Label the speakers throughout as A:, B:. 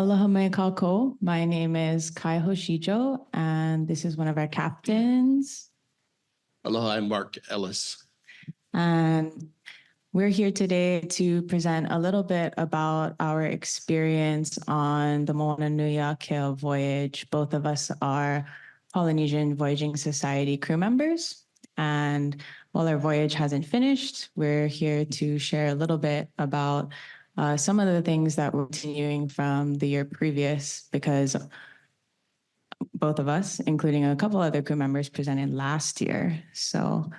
A: Aloha mai kākou. My name is Kai Hoshijo, and this is one of our captains.
B: Aloha, I'm Mark Ellis.
A: And we're here today to present a little bit about our experience on the Moananuiākea Voyage. Both of us are Polynesian Voyaging Society crew members. And while our voyage hasn't finished, we're here to share a little bit about some of the things that we're continuing from the year previous, because both of us, including a couple other crew members, presented last year. So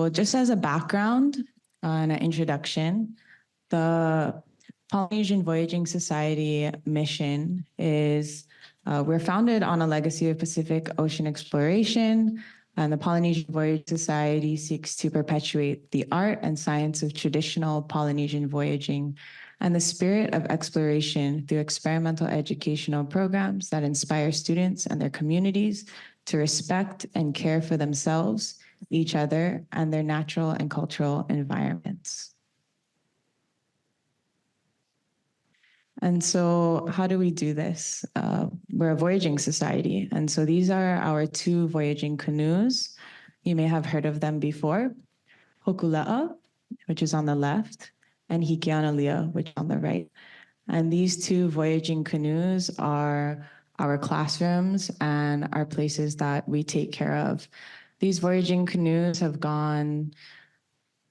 A: just as a background and an introduction, the Polynesian Voyaging Society mission is we're founded on a legacy of Pacific Ocean exploration, and the Polynesian Voyaging Society seeks to perpetuate the art and science of traditional Polynesian voyaging and the spirit of exploration through experimental educational programs that inspire students and their communities to respect and care for themselves, each other, and their natural and cultural environments. And so how do we do this? We're a voyaging society. And so these are our two voyaging canoes. You may have heard of them before. Hokula'a, which is on the left, and Hikeanalia, which is on the right. And these two voyaging canoes are our classrooms and our places that we take care of. These voyaging canoes have gone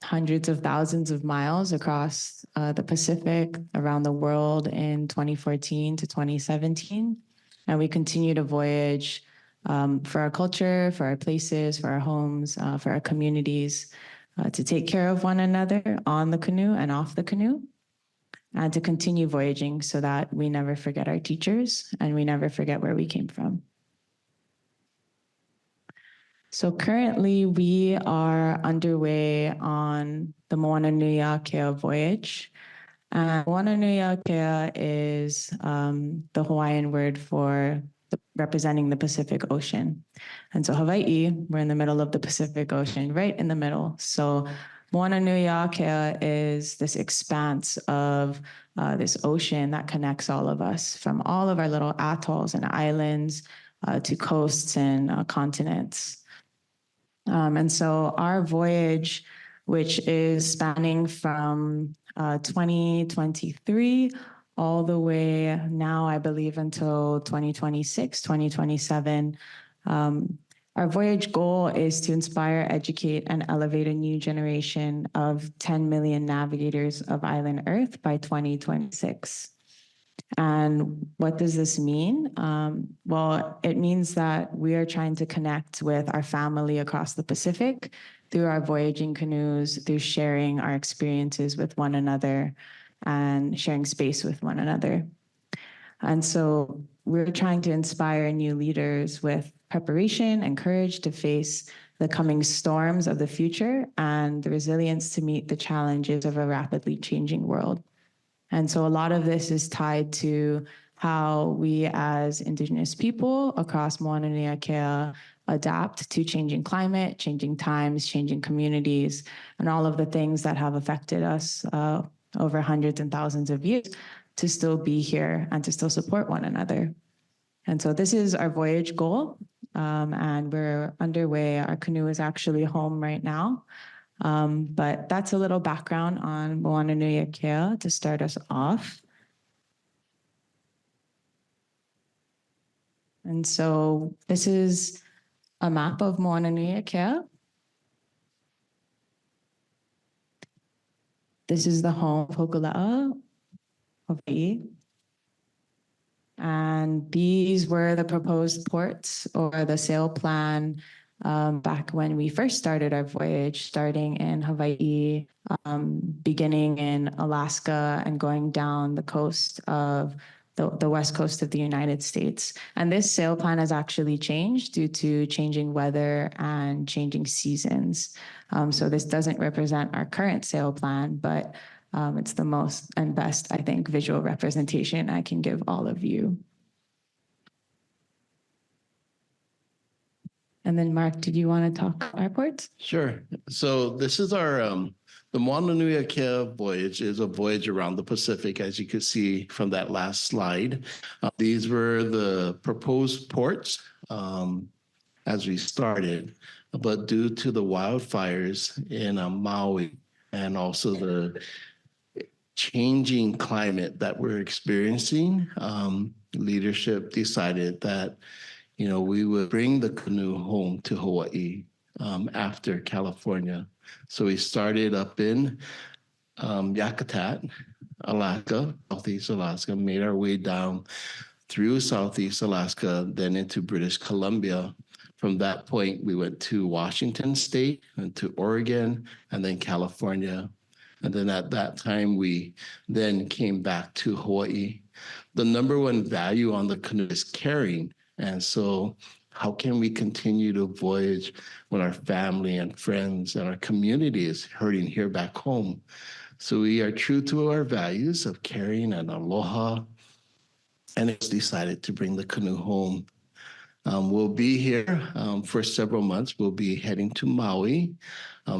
A: hundreds of thousands of miles across the Pacific, around the world in 2014 to 2017. And we continue to voyage for our culture, for our places, for our homes, for our communities, to take care of one another on the canoe and off the canoe, and to continue voyaging so that we never forget our teachers and we never forget where we came from. So currently we are underway on the Moananuiākea Voyage. Moananuiākea is the Hawaiian word for representing the Pacific Ocean. And so Hawaiʻi, we're in the middle of the Pacific Ocean, right in the middle. So Moananuiākea is this expanse of this ocean that connects all of us, from all of our little atolls and islands to coasts and continents. And so our voyage, which is spanning from 2023 all the way now, I believe, until 2026, 2027, our voyage goal is to inspire, educate, and elevate a new generation of 10 million navigators of island Earth by 2026. And what does this mean? Well, it means that we are trying to connect with our family across the Pacific through our voyaging canoes, through sharing our experiences with one another and sharing space with one another. And so we're trying to inspire new leaders with preparation and courage to face the coming storms of the future and the resilience to meet the challenges of a rapidly changing world. And so a lot of this is tied to how we as Indigenous people across Moananuiākea adapt to changing climate, changing times, changing communities, and all of the things that have affected us over hundreds and thousands of years to still be here and to still support one another. And so this is our voyage goal, and we're underway. Our canoe is actually home right now. But that's a little background on Moananuiākea to start us off. And so this is a map of Moananuiākea. This is the home of Hokula'a, Hawaiʻi. And these were the proposed ports or the sail plan back when we first started our voyage, starting in Hawaiʻi, beginning in Alaska and going down the coast of the west coast of the United States. And this sail plan has actually changed due to changing weather and changing seasons. So this doesn't represent our current sail plan, but it's the most and best, I think, visual representation I can give all of you. And then Mark, did you want to talk about airports?
B: Sure. So this is our, the Moananuiākea Voyage is a voyage around the Pacific, as you could see from that last slide. These were the proposed ports as we started, but due to the wildfires in Maui and also the changing climate that we're experiencing, leadership decided that we would bring the canoe home to Hawaii after California. So we started up in Yakutat, Alaska, Southeast Alaska, made our way down through Southeast Alaska, then into British Columbia. From that point, we went to Washington State and to Oregon, and then California. And then at that time, we then came back to Hawaii. The number one value on the canoe is carrying. And so how can we continue to voyage when our family and friends and our community is hurting here back home? So we are true to our values of caring and aloha, and it's decided to bring the canoe home. We'll be here for several months. We'll be heading to Maui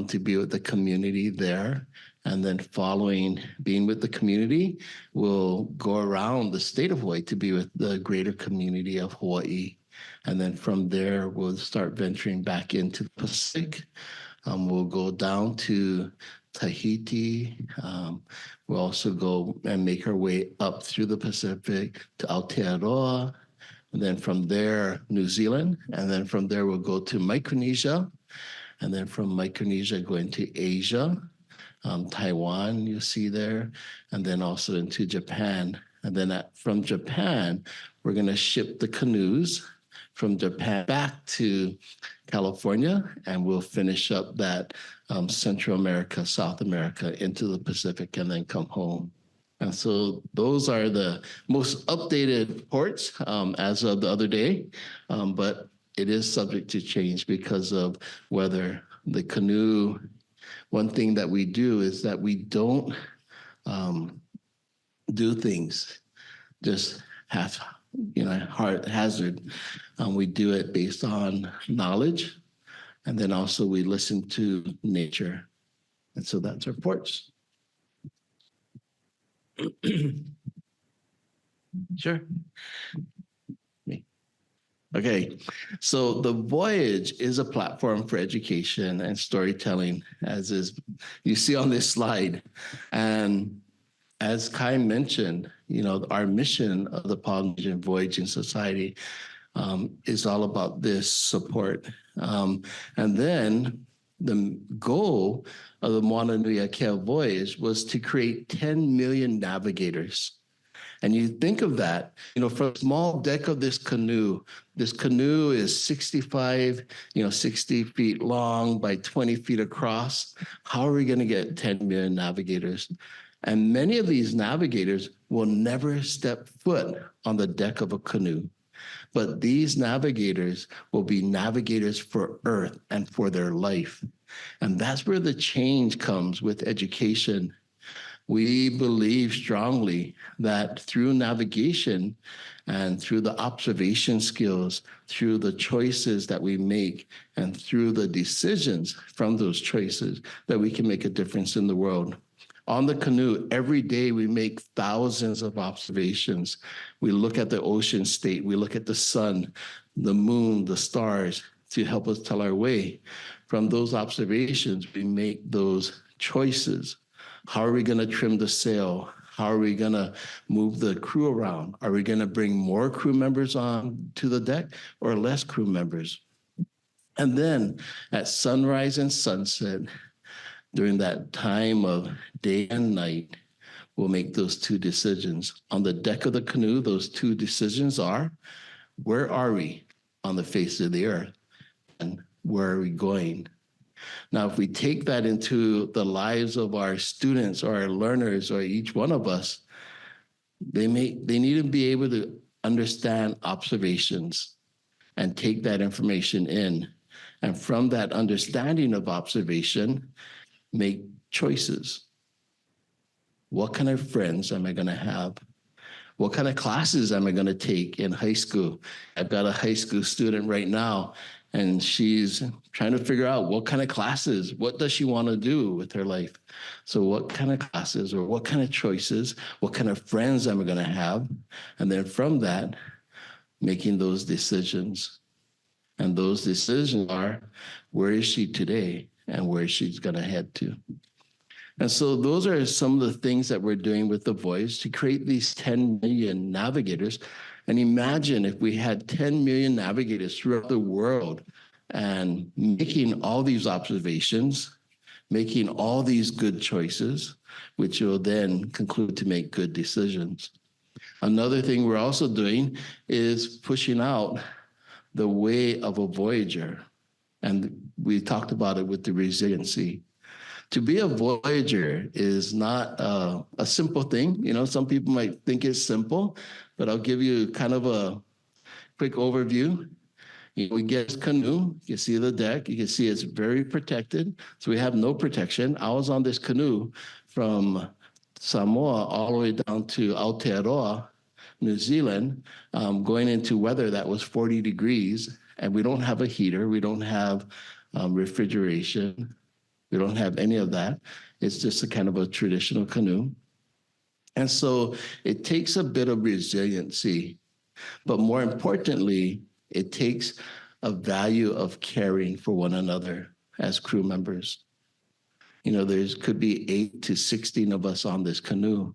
B: to be with the community there. And then following being with the community, we'll go around the state of Hawaii to be with the greater community of Hawaii. And then from there, we'll start venturing back into the Pacific. We'll go down to Tahiti. We'll also go and make our way up through the Pacific to Aotearoa. And then from there, New Zealand. And then from there, we'll go to Micronesia. And then from Micronesia, go into Asia. Taiwan, you see there, and then also into Japan. And then from Japan, we're going to ship the canoes from Japan back to California, and we'll finish up that Central America, South America into the Pacific, and then come home. And so those are the most updated ports as of the other day, but it is subject to change because of weather. The canoe, one thing that we do is that we don't do things just haphazard. We do it based on knowledge, and then also we listen to nature. And so that's our ports. Sure. Okay, so the voyage is a platform for education and storytelling, as is you see on this slide. And as Kai mentioned, our mission of the Polynesian Voyaging Society is all about this support. And then the goal of the Moananuiākea Voyage was to create 10 million navigators. And you think of that, from a small deck of this canoe is 60 feet long by 20 feet across. How are we going to get 10 million navigators? And many of these navigators will never step foot on the deck of a canoe. But these navigators will be navigators for Earth and for their life. And that's where the change comes with education. We believe strongly that through navigation and through the observation skills, through the choices that we make, and through the decisions from those choices, that we can make a difference in the world. On the canoe, every day we make thousands of observations. We look at the ocean state, we look at the sun, the moon, the stars to help us tell our way. From those observations, we make those choices. How are we going to trim the sail? How are we going to move the crew around? Are we going to bring more crew members on to the deck or less crew members? And then at sunrise and sunset, during that time of day and night, we'll make those two decisions. On the deck of the canoe, those two decisions are, where are we on the face of the earth? And where are we going? Now, if we take that into the lives of our students or our learners or each one of us, they need to be able to understand observations and take that information in. And from that understanding of observation, make choices. What kind of friends am I going to have? What kind of classes am I going to take in high school? I've got a high school student right now, And she's trying to figure out what kind of classes, what does she want to do with her life? So what kind of classes or what kind of choices, what kind of friends am I going to have? And then from that, making those decisions. And those decisions are, where is she today and where she's going to head to? And so those are some of the things that we're doing with the Voyage to create these 10 million navigators. And imagine if we had 10 million navigators throughout the world and making all these observations, making all these good choices, which will then conclude to make good decisions. Another thing we're also doing is pushing out the way of a voyager. And we talked about it with the resiliency. To be a voyager is not a simple thing. You know, some people might think it's simple, but I'll give you kind of a quick overview. We get this canoe, you can see the deck, you can see it's very protected. So we have no protection. I was on this canoe from Samoa all the way down to Aotearoa, New Zealand, going into weather that was 40 degrees, and we don't have a heater, we don't have refrigeration. We don't have any of that. It's just a kind of a traditional canoe. And so it takes a bit of resiliency, but more importantly, it takes a value of caring for one another as crew members. You know, there could be 8 to 16 of us on this canoe.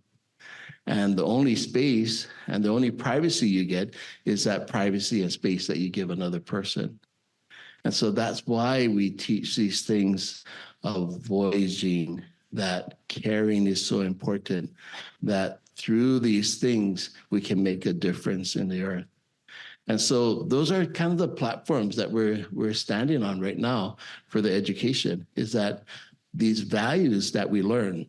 B: And the only space and the only privacy you get is that privacy and space that you give another person. And so that's why we teach these things of voyaging, that caring is so important, that through these things, we can make a difference in the earth. And so those are kind of the platforms that we're standing on right now for the education, is that these values that we learn.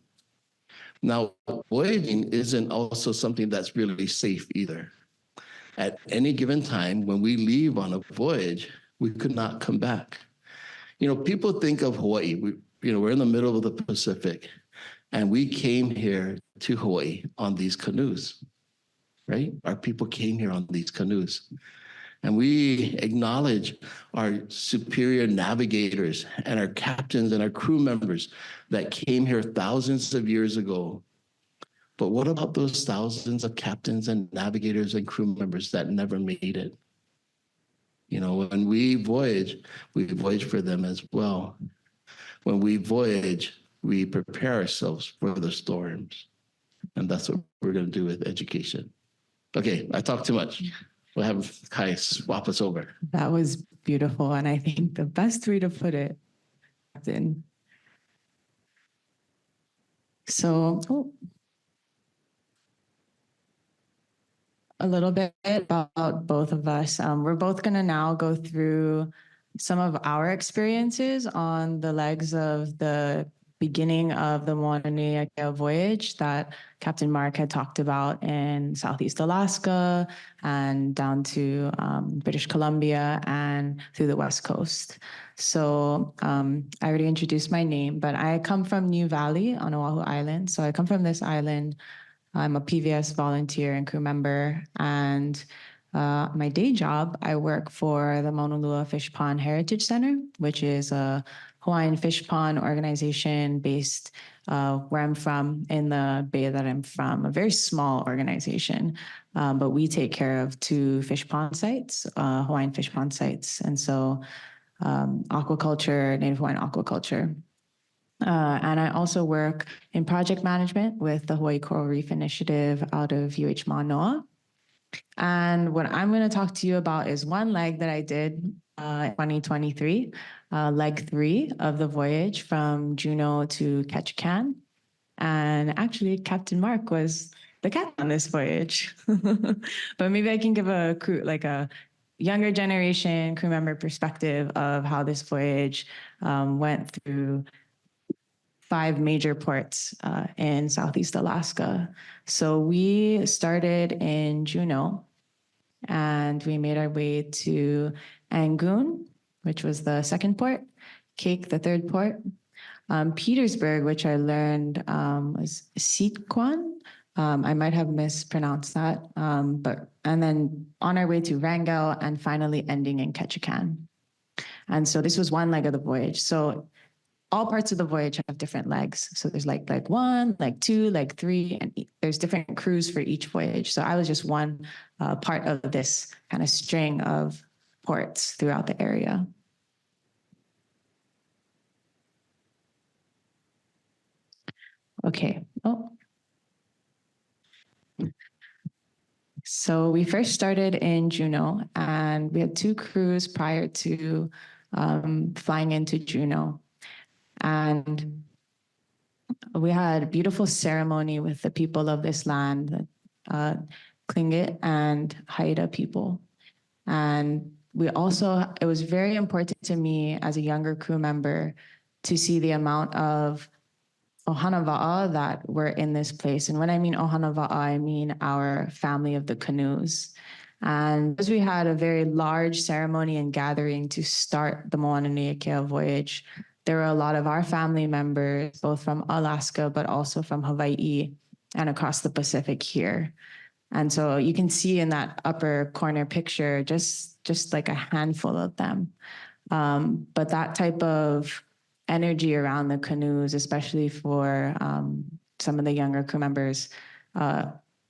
B: Now, voyaging isn't also something that's really safe either. At any given time, when we leave on a voyage, we could not come back. You know, people think of Hawaii. We're in the middle of the Pacific, and we came here to Hawaii on these canoes, right? Our people came here on these canoes. And we acknowledge our superior navigators and our captains and our crew members that came here thousands of years ago. But what about those thousands of captains and navigators and crew members that never made it? You know, when we voyage for them as well. When we voyage, we prepare ourselves for the storms. And that's what we're going to do with education. Okay, I talked too much. We'll have Kai swap us over.
A: That was beautiful. And I think the best way to put it, Captain. So, a little bit about both of us. We're both going to now go through some of our experiences on the legs of the beginning of the Moananuiākea Voyage that Captain Mark had talked about in Southeast Alaska and down to British Columbia and through the West Coast. So I already introduced my name, but I come from New Valley on Oahu Island. So I come from this island. I'm a PVS volunteer and crew member, and my day job, I work for the Maunalua Fish Pond Heritage Center, which is a Hawaiian fish pond organization based where I'm from, in the bay that I'm from, a very small organization. But we take care of 2 fish pond sites, Hawaiian fish pond sites. And so aquaculture, Native Hawaiian aquaculture. And I also work in project management with the Hawaii Coral Reef Initiative out of UH Mānoa. And what I'm going to talk to you about is one leg that I did in 2023, leg 3 of the voyage from Juneau to Ketchikan. And actually, Captain Mark was the captain on this voyage. But maybe I can give a crew, like a younger generation crew member perspective of how this voyage went through 5 major ports in Southeast Alaska. So we started in Juneau, and we made our way to Angoon, which was the 2nd port, Cake, the 3rd port, Petersburg, which I learned was Sikwan. I might have mispronounced that, and then on our way to Wrangell, and finally ending in Ketchikan. And so this was one leg of the voyage. So all parts of the voyage have different legs. So there's like leg 1, leg 2, leg 3, and there's different crews for each voyage. So I was just one part of this kind of string of ports throughout the area. Okay. Oh. So we first started in Juneau, and we had 2 crews prior to flying into Juneau. And we had a beautiful ceremony with the people of this land, Tlingit and Haida people. And we also, it was very important to me as a younger crew member to see the amount of ohana wa'a that were in this place. And when I mean ohana wa'a, I mean our family of the canoes. And because we had a very large ceremony and gathering to start the Moananuiākea Voyage, there were a lot of our family members, both from Alaska, but also from Hawaiʻi and across the Pacific here. And so you can see in that upper corner picture, just like a handful of them. But that type of energy around the canoes, especially for some of the younger crew members,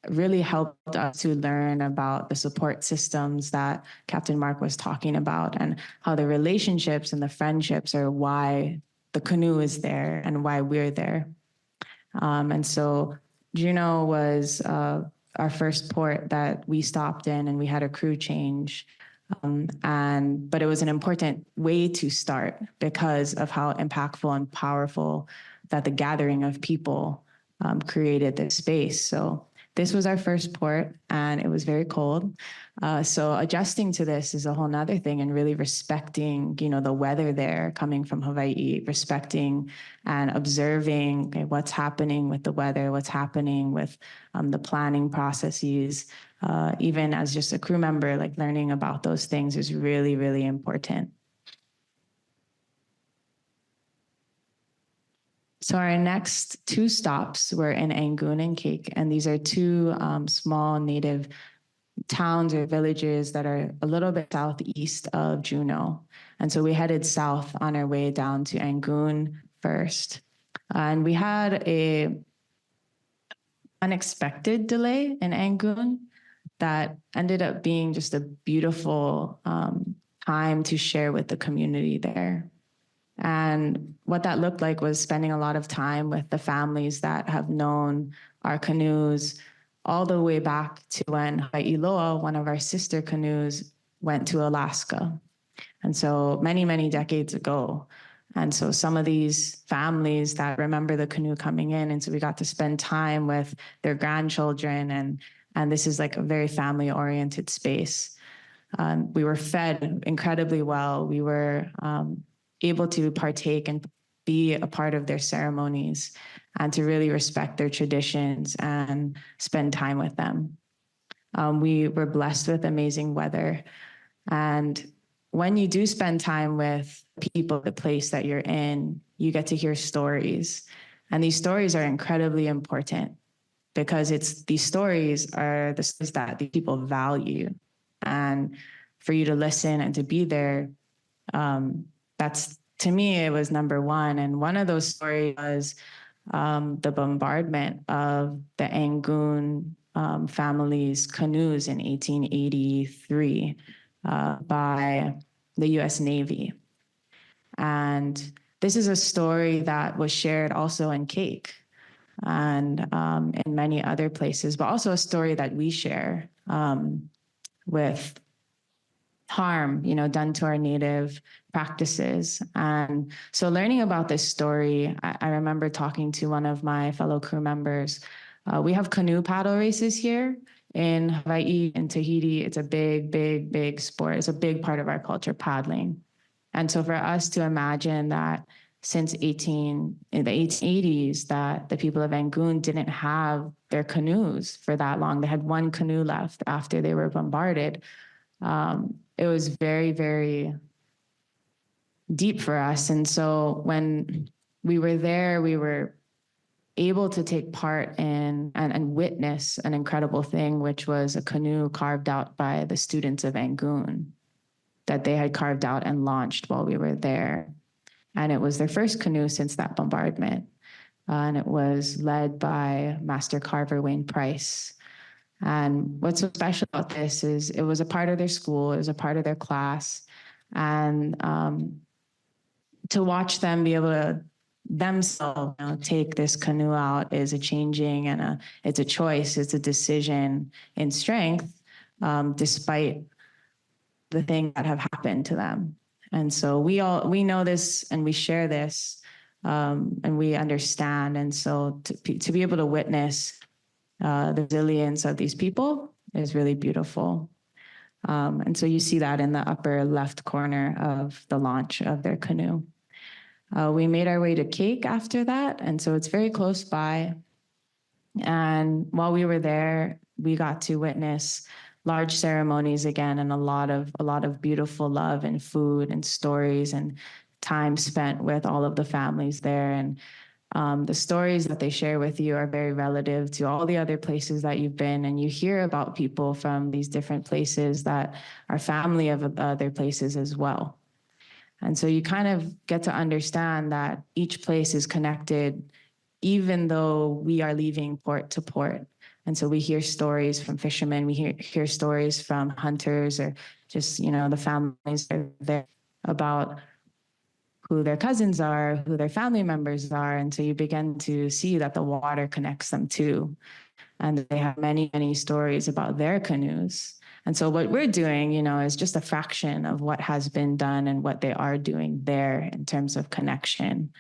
A: really helped us to learn about the support systems that Captain Mark was talking about, and how the relationships and the friendships are why the canoe is there and why we're there. And so Juneau was our first port that we stopped in, and we had a crew change. But it was an important way to start because of how impactful and powerful that the gathering of people created this space. So this was our first port, and it was very cold. So adjusting to this is a whole nother thing, and really respecting, the weather there coming from Hawaii, respecting and observing, okay, what's happening with the weather, what's happening with the planning processes. Even as just a crew member, like learning about those things is really, really important. So our next 2 stops were in Angoon and Cake, and these are 2 small native towns or villages that are a little bit southeast of Juneau. And so we headed south on our way down to Angoon first. And we had a unexpected delay in Angoon that ended up being just a beautiful time to share with the community there. And what that looked like was spending a lot of time with the families that have known our canoes all the way back to when Hawaiʻi, one of our sister canoes, went to Alaska. And so many, many decades ago. And so some of these families that remember the canoe coming in, and so we got to spend time with their grandchildren, and this is like a very family-oriented space. We were fed incredibly well. We were able to partake and be a part of their ceremonies and to really respect their traditions and spend time with them. We were blessed with amazing weather. And when you do spend time with people, the place that you're in, you get to hear stories. And these stories are incredibly important because these stories are the stories that the people value. And for you to listen and to be there, that's, to me, it was number one. And one of those stories was the bombardment of the Angoon family's canoes in 1883 by the US Navy. And this is a story that was shared also in Cake and in many other places, but also a story that we share with harm, done to our native practices. And so learning about this story, I remember talking to one of my fellow crew members. We have canoe paddle races here in Hawaii and Tahiti. It's a big, big, big sport. It's a big part of our culture, paddling. And so for us to imagine that since in the 1880s, that the people of Angoon didn't have their canoes for that long. They had one canoe left after they were bombarded. It was very, very deep for us. And so when we were there, we were able to take part in and witness an incredible thing, which was a canoe carved out by the students of Angoon. that they had carved out and launched while we were there. And it was their first canoe since that bombardment. And it was led by Master Carver Wayne Price. And what's so special about this is it was a part of their school, it was a part of their class. And to watch them be able to themselves take this canoe out is a changing and it's a choice, it's a decision in strength, despite the things that have happened to them. And so we know this and we share this, and we understand. And so to be able to witness the resilience of these people is really beautiful. And so you see that in the upper left corner of the launch of their canoe. We made our way to Cake after that, and so it's very close by. And while we were there, we got to witness large ceremonies again, and a lot of beautiful love and food and stories and time spent with all of the families there. And the stories that they share with you are very relative to all the other places that you've been, and you hear about people from these different places that are family of other places as well. And so you kind of get to understand that each place is connected, even though we are leaving port to port. And so we hear stories from fishermen, we hear stories from hunters, or just, the families that are there about who their cousins are, who their family members are. And so you begin to see that the water connects them too. And they have many, many stories about their canoes. And so what we're doing, is just a fraction of what has been done and what they are doing there in terms of connection.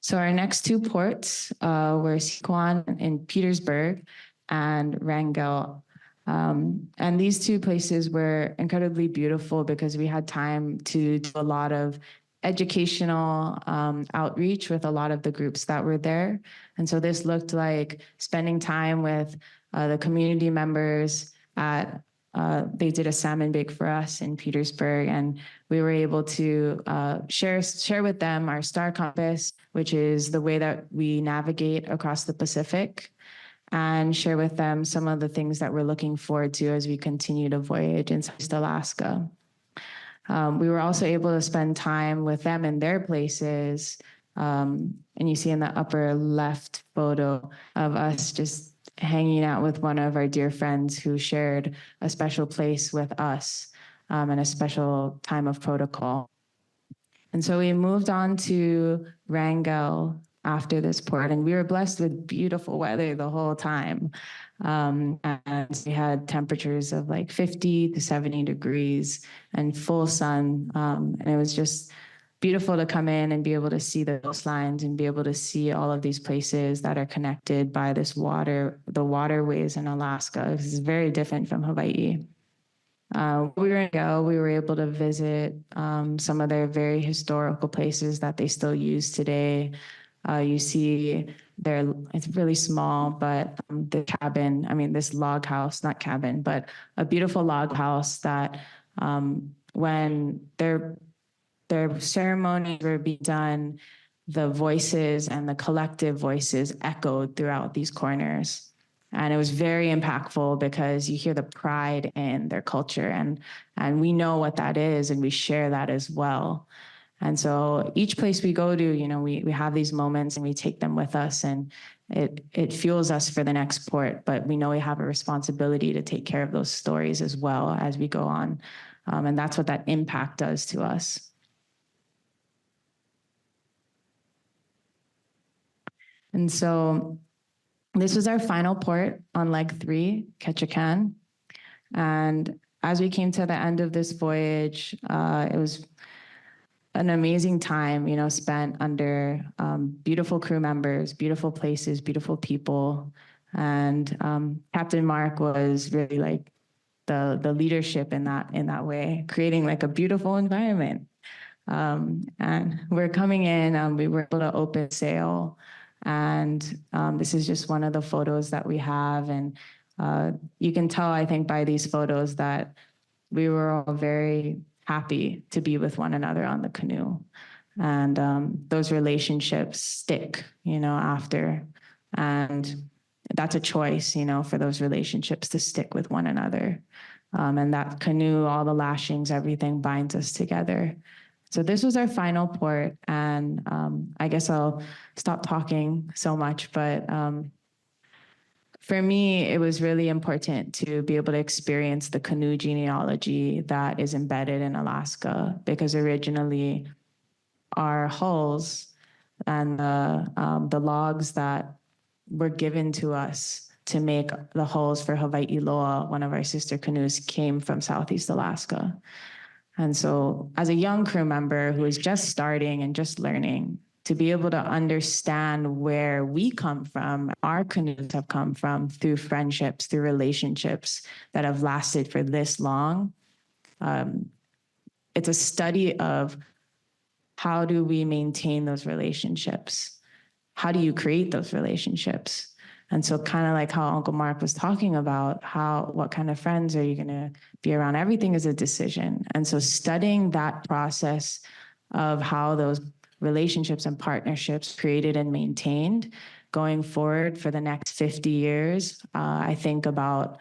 A: So our next two ports were Siquan in Petersburg and Wrangell. And these two places were incredibly beautiful because we had time to do a lot of educational outreach with a lot of the groups that were there. And so this looked like spending time with the community members at, they did a salmon bake for us in Petersburg, and we were able to share with them our star compass, which is the way that we navigate across the Pacific, and share with them some of the things that we're looking forward to as we continue to voyage in Southeast Alaska. We were also able to spend time with them in their places. And you see in the upper left photo of us just hanging out with one of our dear friends who shared a special place with us, and a special time of protocol. And so we moved on to Wrangell after this port, and we were blessed with beautiful weather the whole time. And we had temperatures of like 50 to 70 degrees and full sun. And it was just beautiful to come in and be able to see the coastlines and be able to see all of these places that are connected by this water, the waterways in Alaska. This is very different from Hawaii. We were able to visit some of their very historical places that they still use today. You see it's really small, but the cabin, this log house, not cabin, but a beautiful log house that when their ceremonies were being done, the voices and the collective voices echoed throughout these corners. And it was very impactful because you hear the pride in their culture, and we know what that is, and we share that as well. And so each place we go to, we have these moments and we take them with us, and it fuels us for the next port. But we know we have a responsibility to take care of those stories as well as we go on. And that's what that impact does to us. And so this was our final port on leg 3, Ketchikan. And as we came to the end of this voyage, it was an amazing time, spent under beautiful crew members, beautiful places, beautiful people. And Captain Mark was really like the leadership in that way, creating like a beautiful environment. And we're coming in, we were able to open sail. And this is just one of the photos that we have. And you can tell, I think, by these photos that we were all very happy to be with one another on the canoe. And those relationships stick, after. And that's a choice, for those relationships to stick with one another. And that canoe, all the lashings, everything binds us together. So this was our final port, and I guess I'll stop talking so much, but for me, it was really important to be able to experience the canoe genealogy that is embedded in Alaska, because originally our hulls and the logs that were given to us to make the hulls for Hawaiʻi Loa, one of our sister canoes, came from Southeast Alaska. And so as a young crew member who is just starting and just learning, to be able to understand where we come from, our canoes have come from through friendships, through relationships that have lasted for this long. It's a study of how do we maintain those relationships? How do you create those relationships? And so kind of like how Uncle Mark was talking about, what kind of friends are you going to be around? Everything is a decision. And so studying that process of how those relationships and partnerships created and maintained going forward for the next 50 years, I think about,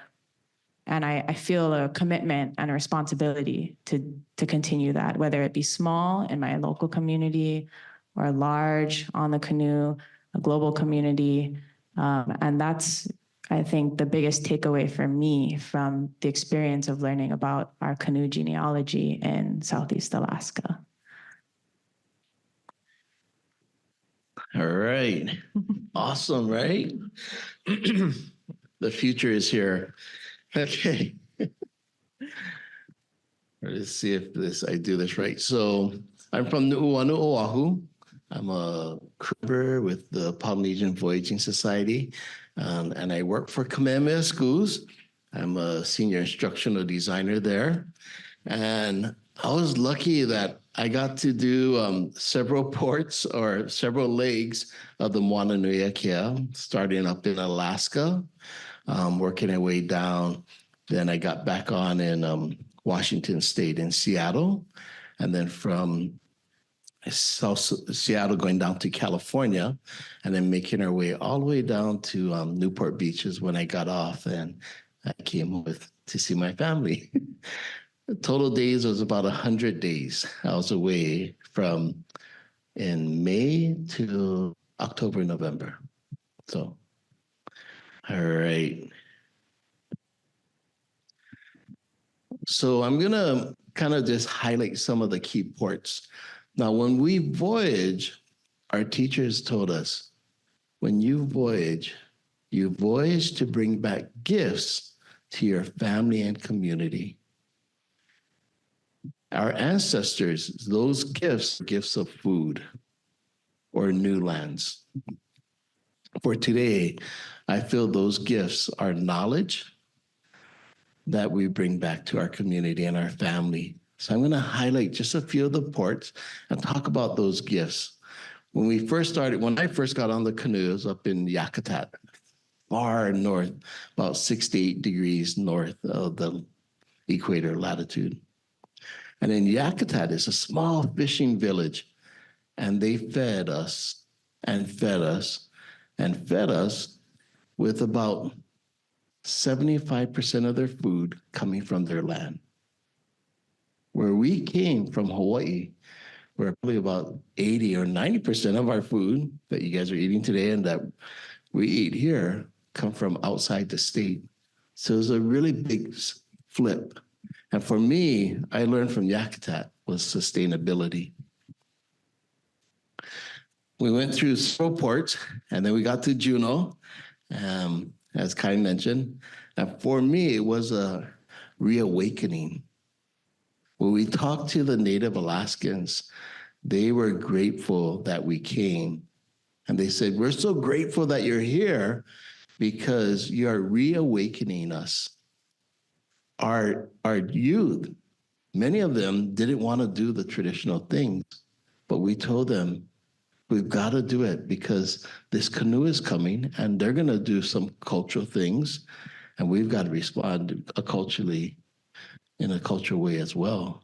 A: and I feel a commitment and a responsibility to continue that, whether it be small in my local community or large on the canoe, a global community. And that's, I think, the biggest takeaway for me from the experience of learning about our canoe genealogy in Southeast Alaska.
B: All right. Awesome, right? The future is here. Okay. Let's see if I do this right. So I'm from Nu'uanu, Oahu. I'm a crew member with the Polynesian Voyaging Society, and I work for Kamehameha Schools. I'm a senior instructional designer there. And I was lucky that I got to do several ports or several legs of the Moananuiākea, starting up in Alaska, working our way down. Then I got back on in Washington State in Seattle, and then from South Seattle going down to California, and then making our way all the way down to Newport Beach is when I got off, and I came to see my family. The total days was about 100 days. I was away from in May to October, November. So, all right. So I'm gonna kind of just highlight some of the key ports. Now, when we voyage, our teachers told us, when you voyage to bring back gifts to your family and community. Our ancestors, those gifts of food or new lands. For today, I feel those gifts are knowledge that we bring back to our community and our family. So I'm going to highlight just a few of the ports and talk about those gifts. When I first got on the canoes up in Yakutat, far north, about 6 to 8 degrees north of the equator latitude. And in Yakutat is a small fishing village, and they fed us and fed us and fed us with about 75% of their food coming from their land. Where we came from Hawaiʻi, where probably about 80 or 90% of our food that you guys are eating today and that we eat here come from outside the state. So it was a really big flip. And for me, I learned from Yakutat was sustainability. We went through several ports, and then we got to Juneau, as Kai mentioned. And for me, it was a reawakening. When we talked to the Native Alaskans, they were grateful that we came. And they said, we're so grateful that you're here because you are reawakening us. Our youth, many of them didn't want to do the traditional things, but we told them, we've got to do it because this canoe is coming and they're going to do some cultural things, and we've got to respond culturally in a cultural way as well.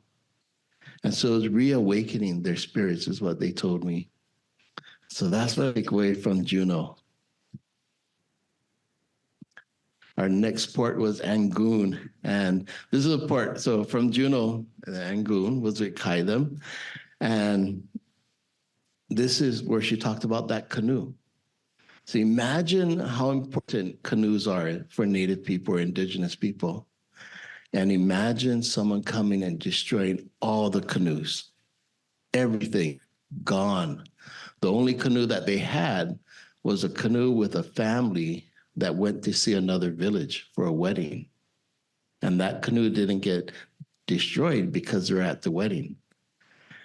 B: And so it's reawakening their spirits is what they told me. So that's what I take away from Juneau. Our next port was Angoon. And this is a port. So from Juneau, Angoon was with Kaidam. And this is where she talked about that canoe. So imagine how important canoes are for Native people or Indigenous people. And imagine someone coming and destroying all the canoes. Everything gone. The only canoe that they had was a canoe with a family that went to see another village for a wedding. And that canoe didn't get destroyed because they're at the wedding.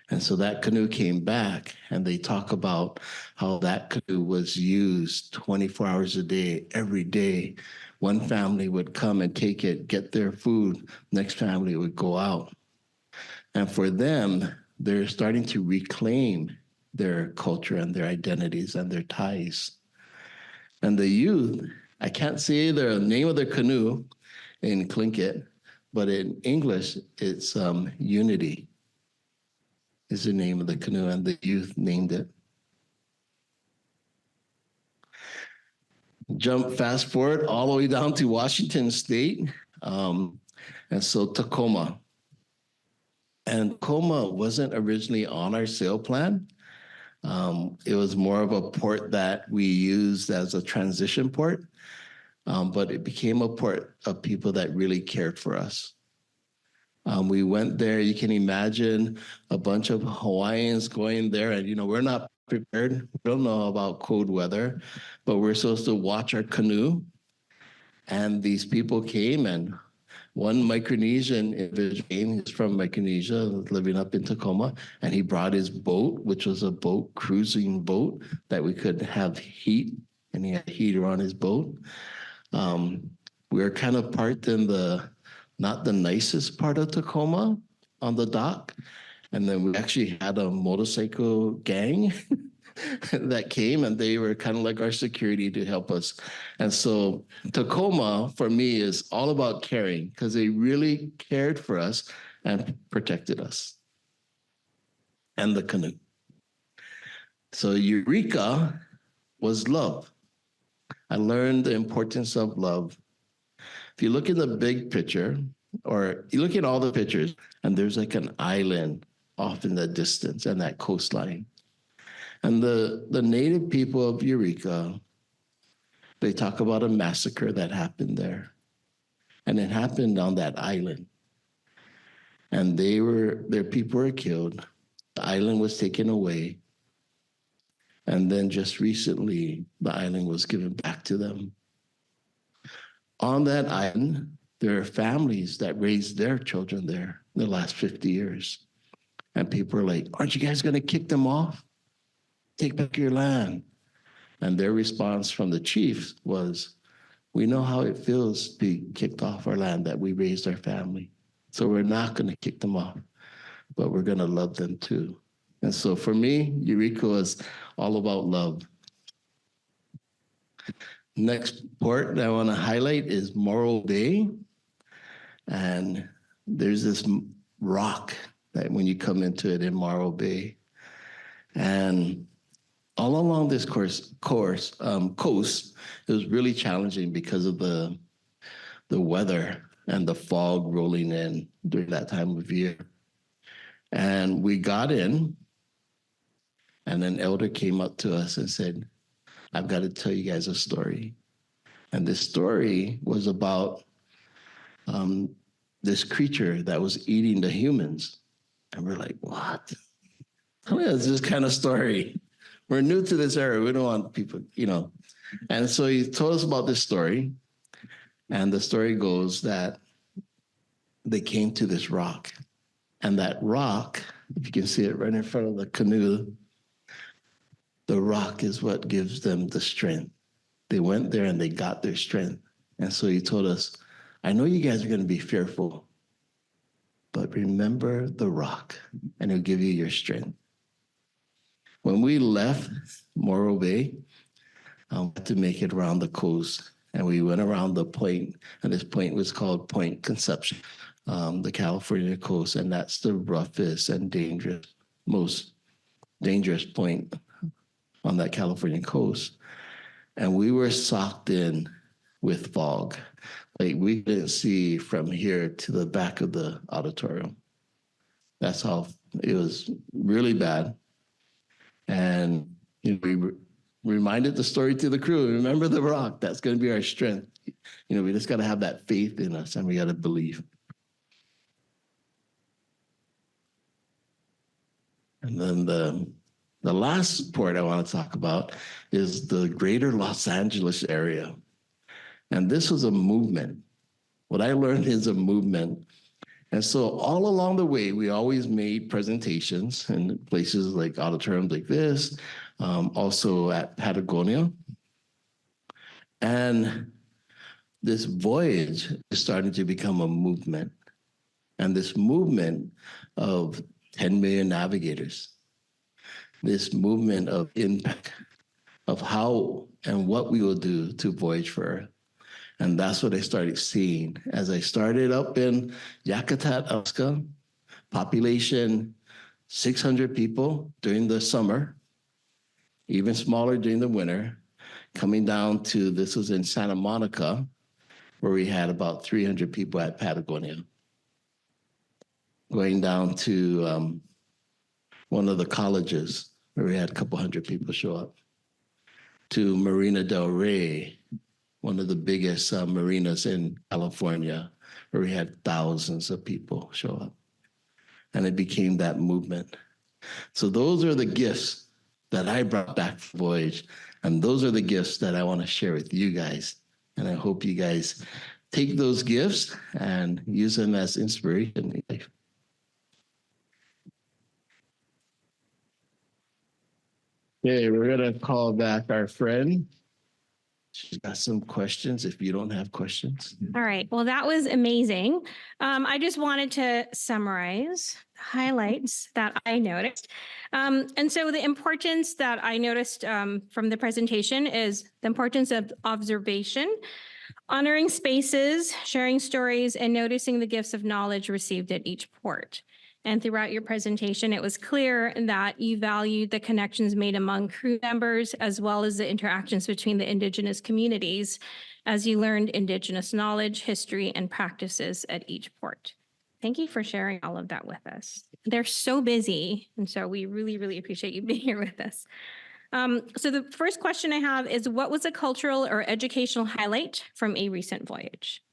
B: And so that canoe came back, and they talk about how that canoe was used 24 hours a day, every day. One family would come and take it, get their food. Next family would go out. And for them, they're starting to reclaim their culture and their identities and their ties. And the youth, I can't say the name of the canoe in Tlingit, but in English, it's Unity is the name of the canoe, and the youth named it. Jump fast forward all the way down to Washington State, and so Tacoma. And Tacoma wasn't originally on our sail plan. It was more of a port that we used as a transition port, but it became a port of people that really cared for us. We went there. You can imagine a bunch of Hawaiians going there, and we're not prepared. We don't know about cold weather, but we're supposed to watch our canoe. And these people came, and one Micronesian individual came. He's from Micronesia, living up in Tacoma, and he brought his boat, which was a boat, cruising boat, that we could have heat, and he had a heater on his boat. We were kind of parked in not the nicest part of Tacoma on the dock. And then we actually had a motorcycle gang that came, and they were kind of like our security to help us. And so Tacoma, for me, is all about caring, because they really cared for us and protected us and the canoe. So Eureka was love. I learned the importance of love. If you look in the big picture, or you look at all the pictures, and there's like an island off in the distance and that coastline. And the native people of Eureka, they talk about a massacre that happened there. And it happened on that island. And their people were killed. The island was taken away. And then just recently, the island was given back to them. On that island, there are families that raised their children there in the last 50 years. And people are like, aren't you guys going to kick them off? Take back your land. And their response from the chiefs was, we know how it feels to be kicked off our land that we raised our family. So we're not going to kick them off, but we're going to love them too. And so for me, Eureka is all about love. Next port that I want to highlight is Morro Bay. And there's this rock that when you come into it in Morro Bay. And all along this coast, it was really challenging because of the weather and the fog rolling in during that time of year. And we got in, and an elder came up to us and said, I've got to tell you guys a story. And this story was about this creature that was eating the humans. And we're like, what? Tell us this kind of story. We're new to this area. We don't want people, And so he told us about this story. And the story goes that they came to this rock. And that rock, if you can see it right in front of the canoe, the rock is what gives them the strength. They went there and they got their strength. And so he told us, I know you guys are going to be fearful, but remember the rock, and it'll give you your strength. When we left Morro Bay, I had to make it around the coast, and we went around the point, and this point was called Point Conception, the California coast, and that's the roughest and most dangerous point on that California coast. And we were socked in with fog. Like we didn't see from here to the back of the auditorium. That's how it was really bad. And we reminded the story to the crew. Remember the rock. That's going to be our strength. We just got to have that faith in us, and we got to believe. And then the last port I want to talk about is the greater Los Angeles area. And this was a movement. What I learned is a movement. And so all along the way, we always made presentations in places like auditoriums like this, also at Patagonia. And this voyage is starting to become a movement. And this movement of 10 million navigators, this movement of impact, of how and what we will do to voyage for Earth. And that's what I started seeing as I started up in Yakutat, Alaska, population 600 people during the summer, even smaller during the winter, coming down to, this was in Santa Monica, where we had about 300 people at Patagonia. Going down to one of the colleges, where we had a couple hundred people show up, to Marina del Rey, one of the biggest marinas in California, where we had thousands of people show up. And it became that movement. So those are the gifts that I brought back from Voyage. And those are the gifts that I want to share with you guys. And I hope you guys take those gifts and use them as inspiration in life. Okay, we're going to call back our friend. She's got some questions if you don't have questions.
C: All right. Well, that was amazing. I just wanted to summarize highlights that I noticed. And so the importance that I noticed from the presentation is the importance of observation, honoring spaces, sharing stories, and noticing the gifts of knowledge received at each port. And throughout your presentation, it was clear that you valued the connections made among crew members, as well as the interactions between the Indigenous communities, as you learned Indigenous knowledge, history, and practices at each port. Thank you for sharing all of that with us. They're so busy, and so we really, really appreciate you being here with us. So the first question I have is, what was a cultural or educational highlight from a recent voyage?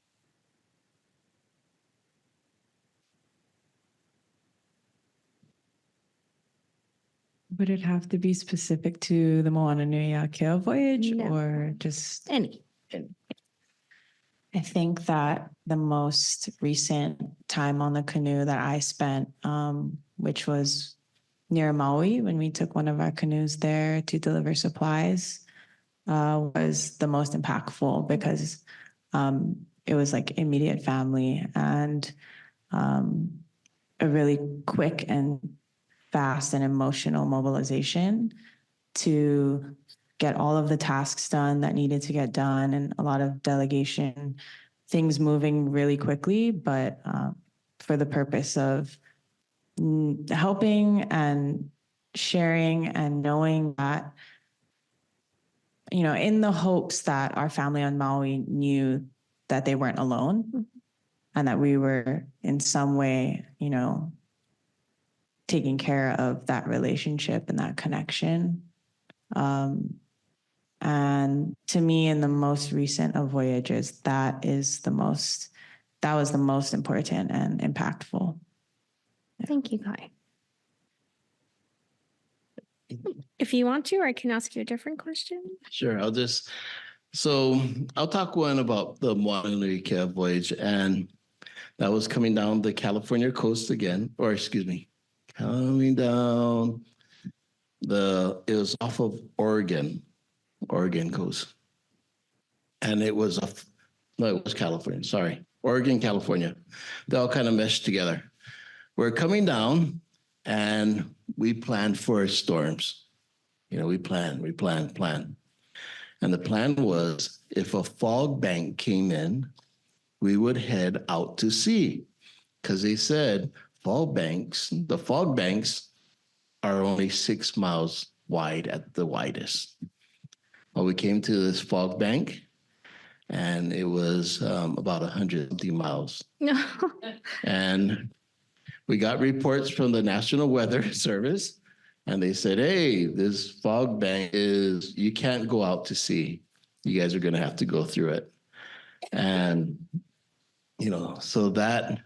A: Would it have to be specific to the Moananuiākea Voyage
C: No.
A: or just
C: Any.
A: I think that the most recent time on the canoe that I spent, which was near Maui, when we took one of our canoes there to deliver supplies, was the most impactful because it was like immediate family and a really quick and fast and emotional mobilization to get all of the tasks done that needed to get done, and a lot of delegation, things moving really quickly, but for the purpose of helping and sharing and knowing that, in the hopes that our family on Maui knew that they weren't alone and that we were in some way, taking care of that relationship and that connection. And to me, in the most recent of voyages, that was the most important and impactful.
C: Thank you, Kai. If you want to, or I can ask you a different question.
B: Sure, I'll talk one about the Moananuiākea Voyage, and that was coming down the California coast again, coming down it was off of Oregon coast. And it was California, sorry. Oregon, California. They all kind of meshed together. We're coming down and we planned for storms. We planned. And the plan was, if a fog bank came in, we would head out to sea. Because they said the fog banks are only 6 miles wide at the widest. Well, we came to this fog bank, and it was about 150 miles. And we got reports from the National Weather Service, and they said, hey, this fog bank you can't go out to sea. You guys are going to have to go through it. And, so that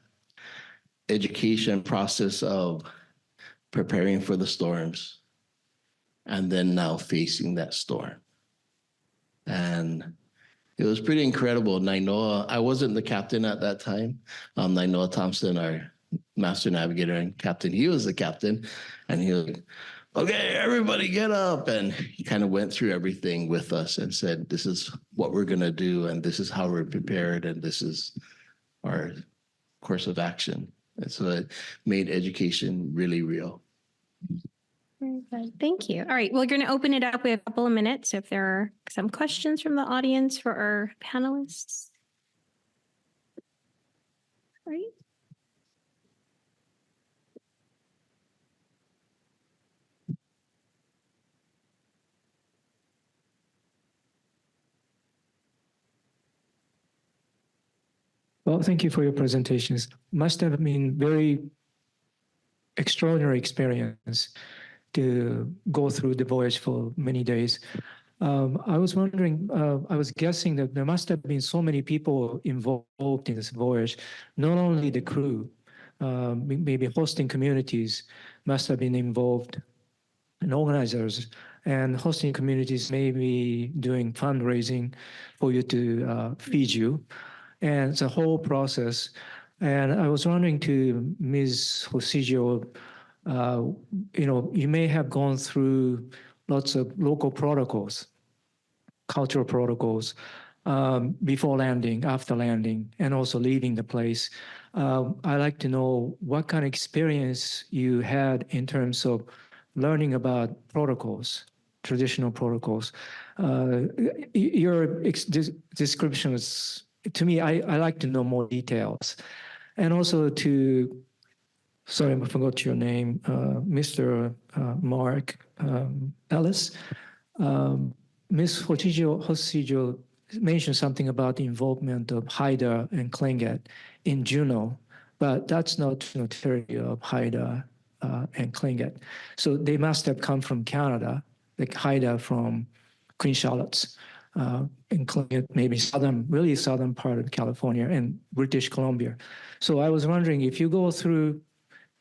B: education process of preparing for the storms and then now facing that storm. And it was pretty incredible. Nainoa, I wasn't the captain at that time. Nainoa Thompson, our master navigator and captain, he was the captain. And he was like, okay, everybody get up. And he kind of went through everything with us and said, this is what we're going to do. And this is how we're prepared. And this is our course of action. And so it made education really real.
C: Very good. Thank you. All right. We're going to open it up. We have a couple of minutes if there are some questions from the audience for our panelists. All right.
D: Well, thank you for your presentations. Must have been very extraordinary experience to go through the voyage for many days. I was wondering, I was guessing that there must have been so many people involved in this voyage, not only the crew, maybe hosting communities must have been involved, and organizers, and hosting communities may be doing fundraising for you to feed you. And it's a whole process. And I was wondering to Ms. Hoshijo, you may have gone through lots of local protocols, cultural protocols, before landing, after landing, and also leaving the place. I'd like to know what kind of experience you had in terms of learning about protocols, traditional protocols. Your description was, to me, I like to know more details. And also to, sorry, I forgot your name, Mr. Mark Ellis. Ms. Hoshijo mentioned something about the involvement of Haida and Tlingit in Juneau, but that's not territory of Haida and Tlingit. So they must have come from Canada, like Haida from Queen Charlotte's, and Tlingit maybe really southern part of California and British Columbia. So I was wondering if you go through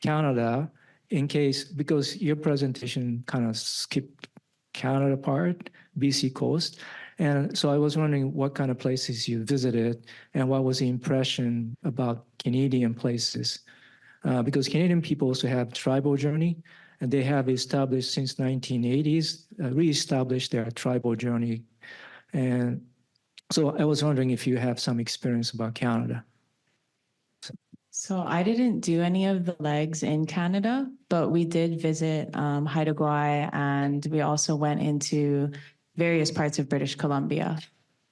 D: Canada, in case, because your presentation kind of skipped Canada part, BC coast. And so I was wondering what kind of places you visited and what was the impression about Canadian places. Because Canadian people also have tribal journey, and they have established since 1980s, reestablished their tribal journey. And so I was wondering if you have some experience about Canada.
A: So I didn't do any of the legs in Canada, but we did visit Haida Gwaii, and we also went into various parts of British Columbia.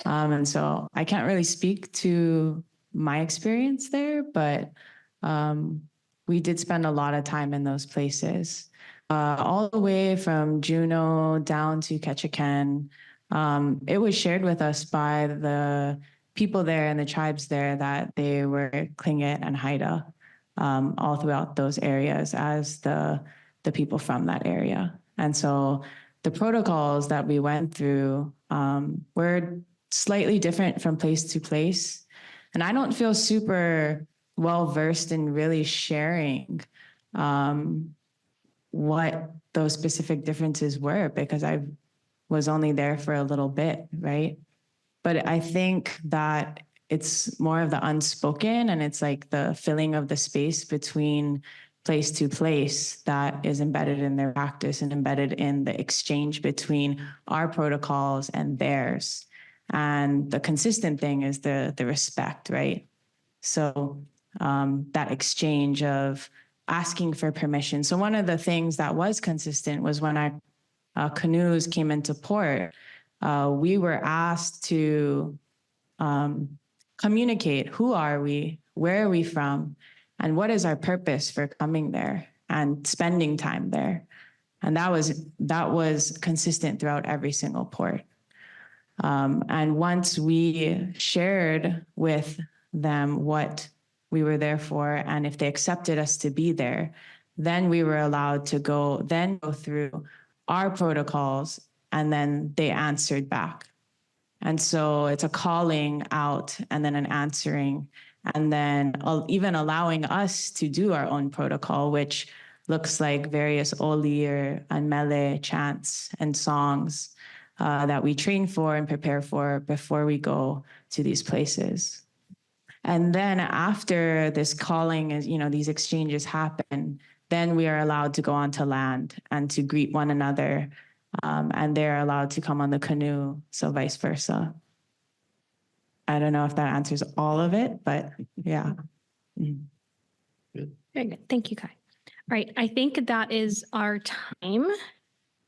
A: And so I can't really speak to my experience there, but we did spend a lot of time in those places. All the way from Juneau down to Ketchikan, it was shared with us by the people there and the tribes there that they were Tlingit and Haida all throughout those areas as the people from that area. And so the protocols that we went through were slightly different from place to place. And I don't feel super well-versed in really sharing what those specific differences were, because I was only there for a little bit, right? But I think that it's more of the unspoken, and it's like the filling of the space between place to place that is embedded in their practice and embedded in the exchange between our protocols and theirs. And the consistent thing is the respect, right? So that exchange of asking for permission. So one of the things that was consistent was when our canoes came into port, we were asked to communicate, who are we, where are we from, and what is our purpose for coming there and spending time there. And that was consistent throughout every single port. And once we shared with them what we were there for, and if they accepted us to be there, then we were allowed to go through our protocols, and then they answered back. And so it's a calling out and then an answering, and then even allowing us to do our own protocol, which looks like various oli and mele chants and songs that we train for and prepare for before we go to these places. And then after this calling is, these exchanges happen, then we are allowed to go onto land and to greet one another. And they're allowed to come on the canoe, so vice versa. I don't know if that answers all of it, but yeah.
B: Good.
C: Very good. Thank you, Kai. All right. I think that is our time.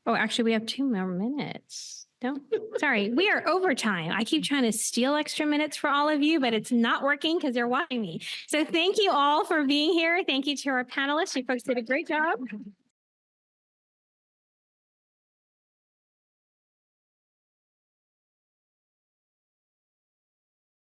C: Oh, actually, we have 2 more minutes. No, sorry. We are over time. I keep trying to steal extra minutes for all of you, but it's not working because they're watching me. So thank you all for being here. Thank you to our panelists. You folks did a great job.